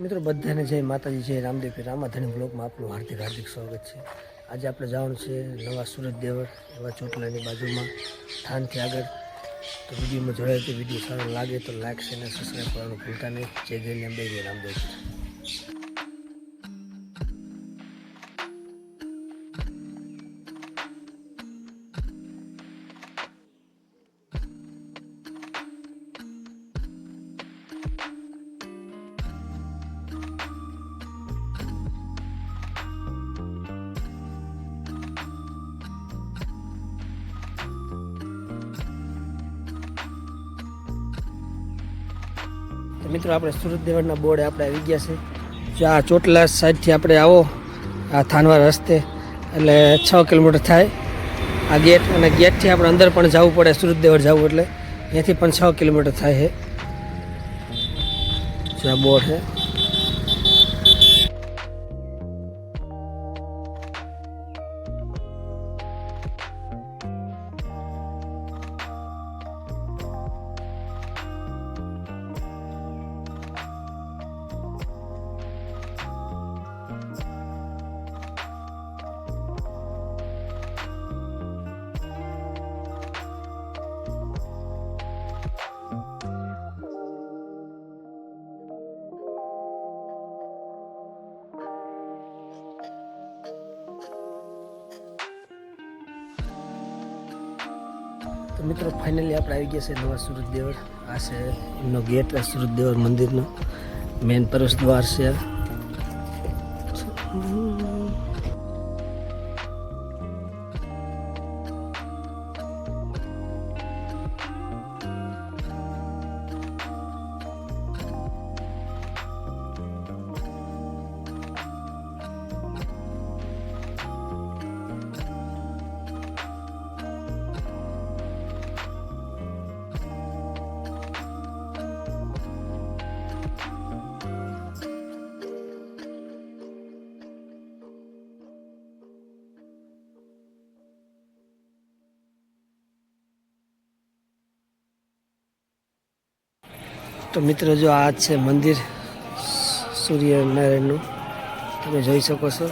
મિત્રો બધાને જય માતાજી, જય રામદેવ પીર રામાધણી બ્લોગમાં આપનું હાર્દિક હાર્દિક સ્વાગત છે। આજે આપણે જવાનું છે નવા સુરત દેવળ એવા ચોટલાની બાજુમાં થાનથી આગળ। તો વિડીયોમાં જોડાય તો વિડીયો સારો લાગે તો લાઈક શેર અને સબસ્ક્રાઈબ કરવાનું ભૂલતા નહીં। જય ગેલી અંબે, જય રામદેવ પીર। મિત્રો આપણે સુરત દેવળના બોર્ડે આપણે આવી ગયા છે। જો આ ચોટલા સાઈડથી આપણે આવો આ થાનવા રસ્તે એટલે 6 કિલોમીટર થાય આ ગેટ, અને ગેટથી આપણે અંદર પણ જવું પડે સુરત દેવળ જવું એટલે અહીંયાથી પણ 6 કિલોમીટર થાય છે। જો આ બોર્ડ છે। તો મિત્રો ફાઇનલી આપણે આવી ગયા છે નવા સુરત દેવળ। આ છે એમનો ગેટ, સુરત દેવળ મંદિરનો મેન પ્રવેશ દ્વાર છે। તો મિત્રો જો આ છે મંદિર સૂર્યનારાયણનું, તમે જોઈ શકો છો।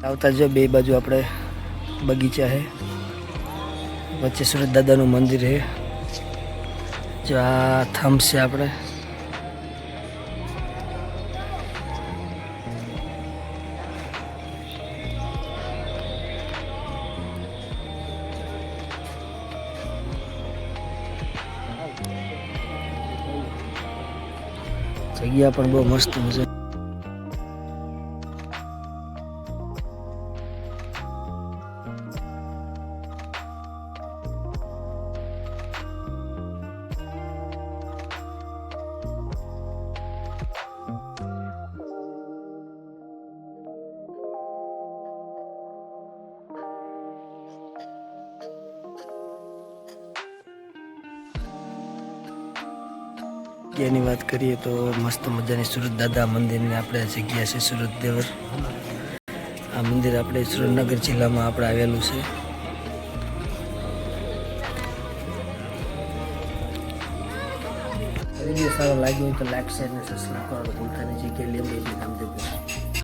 આવતા જો બે બાજુ આપણે બગીચા છે, વચ્ચે સુરત દાદાનું મંદિર છે। જો આ થંભ છે આપણે, જગ્યા પણ બહુ મસ્ત છે। જગ્યાની વાત કરીએ તો મસ્ત મજાની સુરત દાદા મંદિરની આપણે જગ્યા છે સુરત દેવળ। આ મંદિર આપણે સુરેન્દ્રનગર જિલ્લામાં આપણે આવેલું છે। વિડીયો સારો લાગ્યો તો લાઈક શેર અને સબસ્ક્રાઈબ કરવાનું ભૂલતા નહીં। જય ગેલી અંબે, જય રામદેવ પીર।